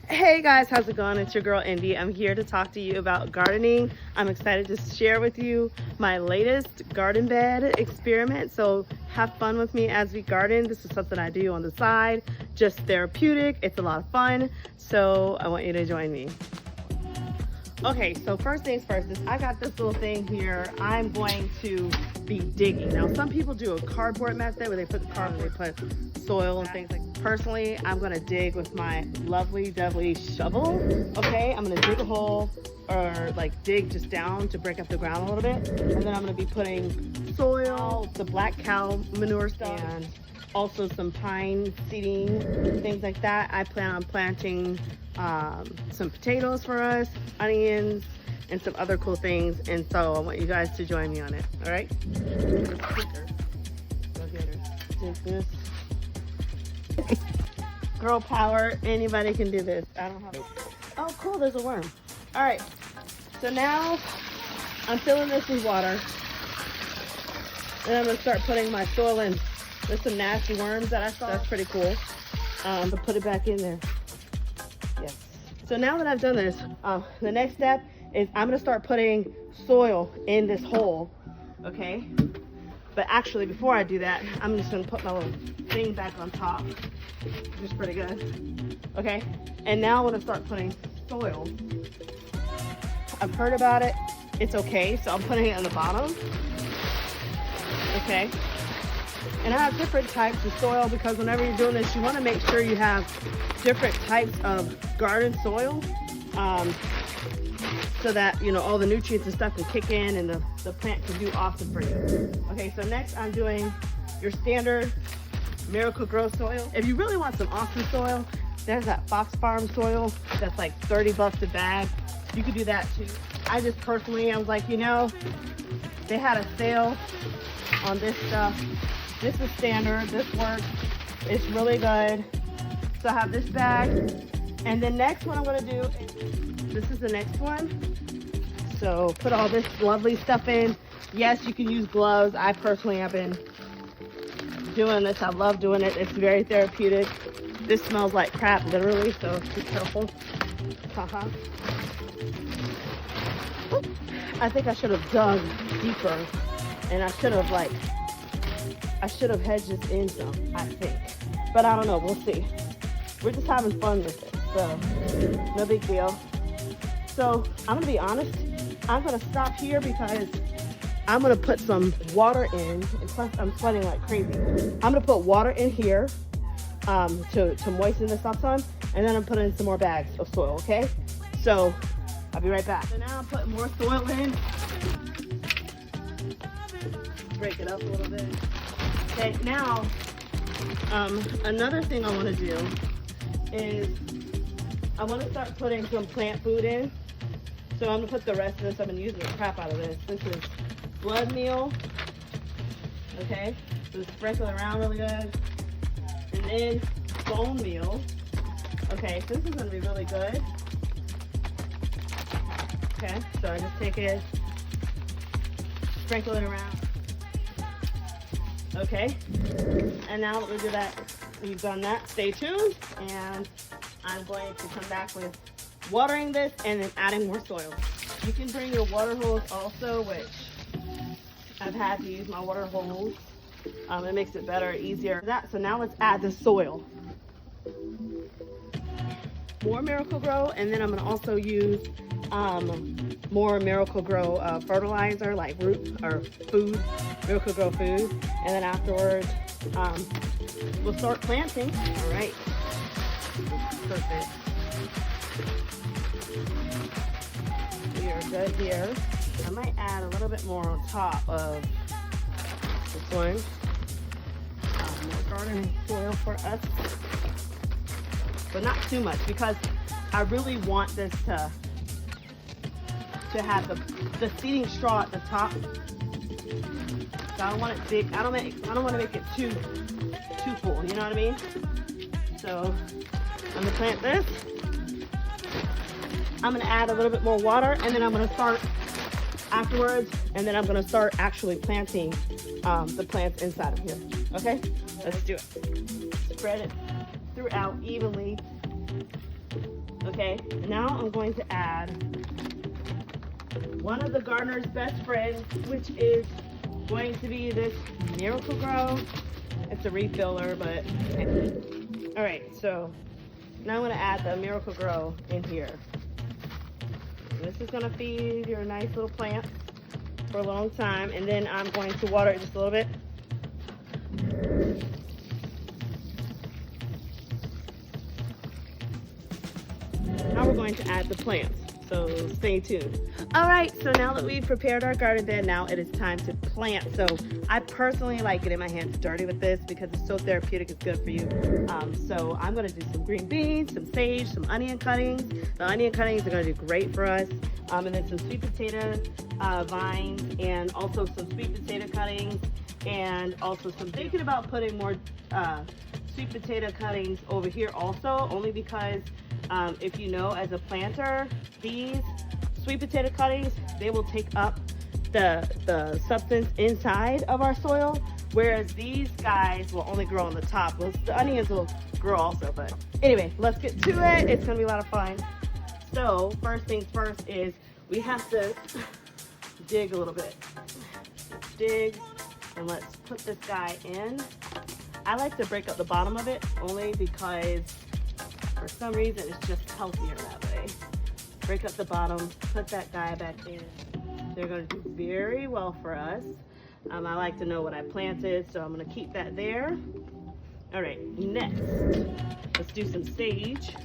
Hey guys, how's it going? It's your girl Indy. I'm here to talk to you about gardening. I'm excited to share with you my latest garden bed experiment. So have fun with me as we garden. This is something I do on the side, just therapeutic. It's a lot of fun. So I want you to join me. Okay, so first things first is I got this little thing here. I'm going to be digging. Now some people do a cardboard method where they put the cardboard, they put soil and things like that. Personally, I'm gonna dig with my lovely shovel. Okay, I'm gonna dig a hole or like dig just down to break up the ground a little bit. And then I'm gonna be putting soil, the black cow manure stuff, and also some pine seeding, things like that. I plan on planting some potatoes for us, onions, and some other cool things. And so I want you guys to join me on it, all right? Take this. Girl power, anybody can do this. I don't have. Oh, cool, there's a worm. All right, so now I'm filling this with water. And I'm gonna start putting my soil in. There's some nasty worms that I saw. That's pretty cool. But put it back in there. Yes. So now that I've done this, the next step is I'm gonna start putting soil in this hole, okay? But actually, before I do that, I'm just gonna put my little thing back on top, which is pretty good, okay? And now I'm gonna start putting soil. I've heard about it, it's okay, so I'm putting it on the bottom, okay? And I have different types of soil because whenever you're doing this, you wanna make sure you have different types of garden soil, so that, you know, all the nutrients and stuff can kick in and the plant can do awesome for you. Okay, so next I'm doing your standard Miracle-Gro soil. If you really want some awesome soil, there's that Fox Farm soil that's like 30 bucks a bag. You could do that too. I just personally, I was like, you know, they had a sale on this stuff. This is standard, this works, it's really good. So I have this bag. And then next what I'm gonna do, this is the next one. So put all this lovely stuff in. Yes, you can use gloves. I personally have been doing this. I love doing it. It's very therapeutic. This smells like crap, literally, so be careful. I think I should have dug deeper, and I should have hedged this in some, I think. But I don't know, we'll see. We're just having fun with it, so no big deal. So I'm gonna be honest, I'm gonna stop here because I'm gonna put some water in, and plus I'm sweating like crazy. I'm gonna put water in here to moisten this up some, and then I'm putting in some more bags of soil, okay? So I'll be right back. So now I'm putting more soil in. Break it up a little bit. Okay, now another thing I wanna do is I wanna start putting some plant food in. So I'm gonna put the rest of this, I've been using the crap out of this. This is blood meal, okay? So sprinkle it around really good. And then bone meal. Okay, so this is gonna be really good. Okay, so I just take it, sprinkle it around. Okay, and now that we do that, we've done that, stay tuned, and I'm going to come back with watering this and then adding more soil. You can bring your water hose also, which I've had to use my water hose. It makes it better, easier. So now let's add the soil. More Miracle-Gro, and then I'm gonna also use more Miracle-Gro fertilizer, like root or food, Miracle-Gro food. And then afterwards, we'll start planting. All right, perfect. We are good here. I might add a little bit more on top of this one. More garden soil for us, but not too much because I really want this to have the seeding straw at the top. So I don't want it big. I don't want to make it too full. You know what I mean? So I'm gonna plant this. I'm gonna add a little bit more water, and then I'm gonna start afterwards, and then I'm gonna start actually planting the plants inside of here. Okay, let's do it. Spread it throughout evenly. Okay, now I'm going to add one of the gardener's best friends, which is going to be this Miracle-Gro. It's a refiller, but all right, so now I'm going to add the Miracle-Gro in here. This is going to feed your nice little plant for a long time, and then I'm going to water it just a little bit. Now we're going to add the plants, so stay tuned. All right, so now that we've prepared our garden bed, now it is time to plant. So I personally like getting my hands dirty with this because it's so therapeutic, it's good for you. So I'm gonna do some green beans, some sage, some onion cuttings. The onion cuttings are gonna do great for us. And then some sweet potato vines, and also some sweet potato cuttings, and also some thinking about putting more sweet potato cuttings over here also, only because if you know, as a planter, these sweet potato cuttings, they will take up the substance inside of our soil, whereas these guys will only grow on the top. Well, the onions will grow also, but anyway, let's get to it. It's gonna be a lot of fun. So first things first is we have to dig a little bit. Dig, and let's put this guy in. I like to break up the bottom of it only because for some reason it's just healthier that way. Break up the bottom, put that guy back in. They're gonna do very well for us. I like to know what I planted, so I'm gonna keep that there. All right, next, let's do some sage.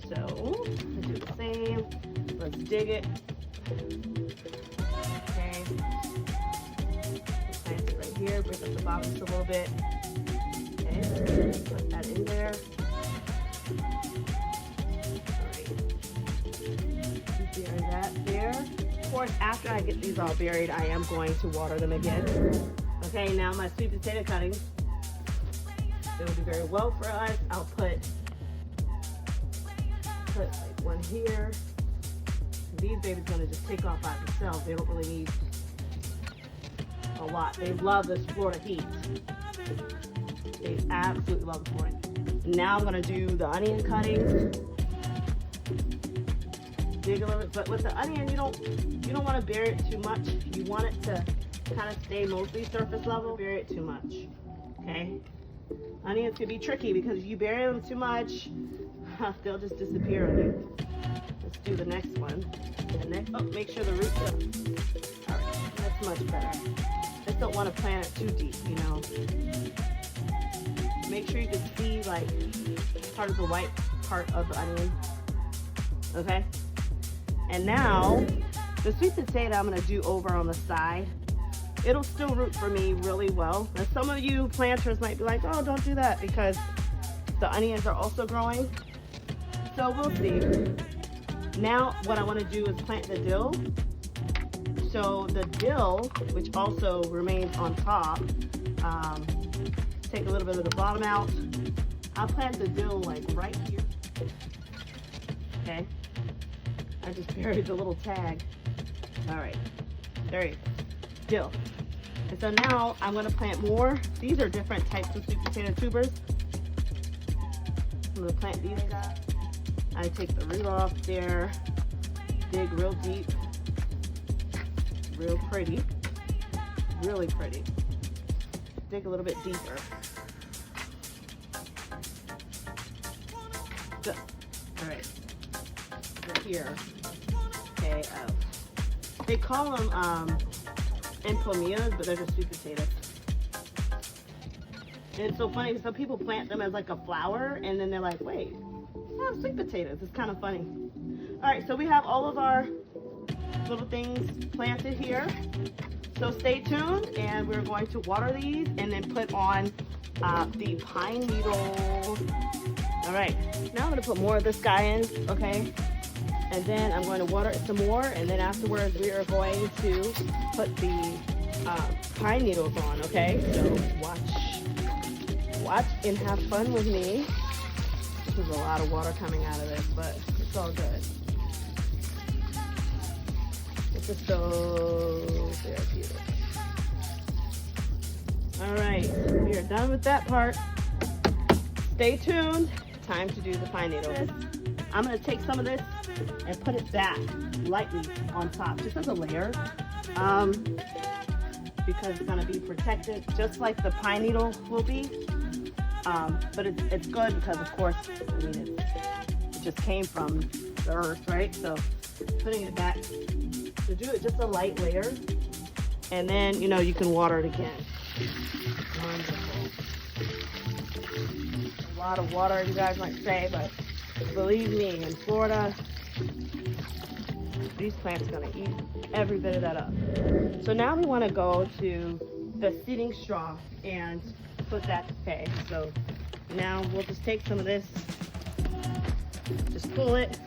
So, let's do the same. Let's dig it. Okay. Plant it right here, break up the bottom just a little bit. Okay, put that in there. Bury that there. Of course, after I get these all buried, I am going to water them again. Okay, now my sweet potato cuttings, they will do very well for us. I'll put like one here. These babies are gonna just take off by themselves. They don't really need a lot. They love this Florida heat. They absolutely love the Florida heat. Now I'm gonna do the onion cuttings. Dig a little bit, but with the onion, you don't want to bury it too much. You want it to kind of stay mostly surface level. Bury it too much, okay? Onions can be tricky because if you bury them too much, they'll just disappear on you. Let's do the next one. The next, oh, make sure the roots are, all right, that's much better. Just don't want to plant it too deep, you know. Make sure you can see like part of the white part of the onion, okay? And now, the sweet potato I'm gonna do over on the side. It'll still root for me really well. Now some of you planters might be like, oh, don't do that because the onions are also growing. So we'll see. Now what I wanna do is plant the dill. So the dill, which also remains on top, take a little bit of the bottom out. I'll plant the dill like right here, okay? I just buried the little tag. All right, there you go, dill. And so now I'm gonna plant more. These are different types of sweet potato tubers. I'm gonna plant these guys. I take the root off there, dig real deep, real pretty, really pretty. Dig a little bit deeper. Good, all right. Here, okay, they call them enpomias, but they're just sweet potatoes. And it's so funny, some people plant them as like a flower, and then they're like, wait, I have sweet potatoes. It's kind of funny. All right, so we have all of our little things planted here. So stay tuned, and we're going to water these and then put on the pine needle. All right, now I'm gonna put more of this guy in, okay? And then I'm going to water it some more, and then afterwards we are going to put the pine needles on, okay? So watch and have fun with me. There's a lot of water coming out of this, but it's all good. This is so therapeutic. All right, we are done with that part. Stay tuned. Time to do the pine needles. I'm gonna take some of this and put it back lightly on top, just as a layer, because it's gonna be protected, just like the pine needle will be. But it's good because, of course, I mean, it just came from the earth, right? So putting it back, to do it just a light layer, and then, you know, you can water it again. Wonderful. A lot of water, you guys might say, but believe me, in Florida, these plants are gonna eat every bit of that up. So now we wanna go to the seeding straw and put that to pay. So now we'll just take some of this, just pull it,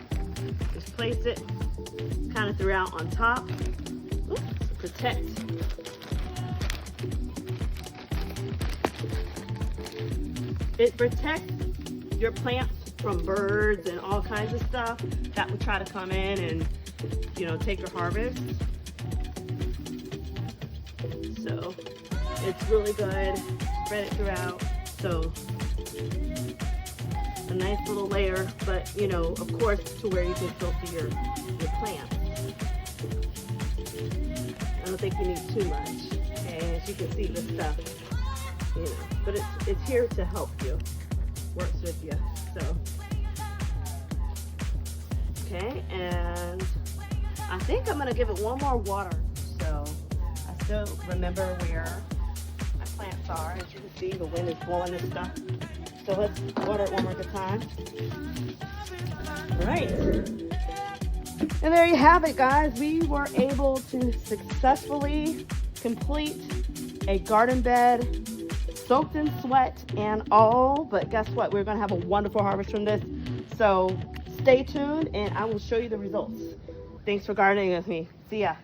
just place it kind of throughout on top. Oops, to protect. It protects your plants from birds and all kinds of stuff that would try to come in and, you know, take your harvest. So it's really good. Spread it throughout. So a nice little layer, but, you know, of course, to where you can still see your plants. I don't think you need too much. Okay, as you can see, this stuff, you know, but it's here to help you, works with you. So, okay, and I think I'm gonna give it one more water. So I still remember where my plants are. As you can see, the wind is blowing this stuff. So let's water it one more time. All right. And there you have it, guys. We were able to successfully complete a garden bed, soaked in sweat and all, but guess what? We're gonna have a wonderful harvest from this. So stay tuned and I will show you the results. Thanks for gardening with me. See ya.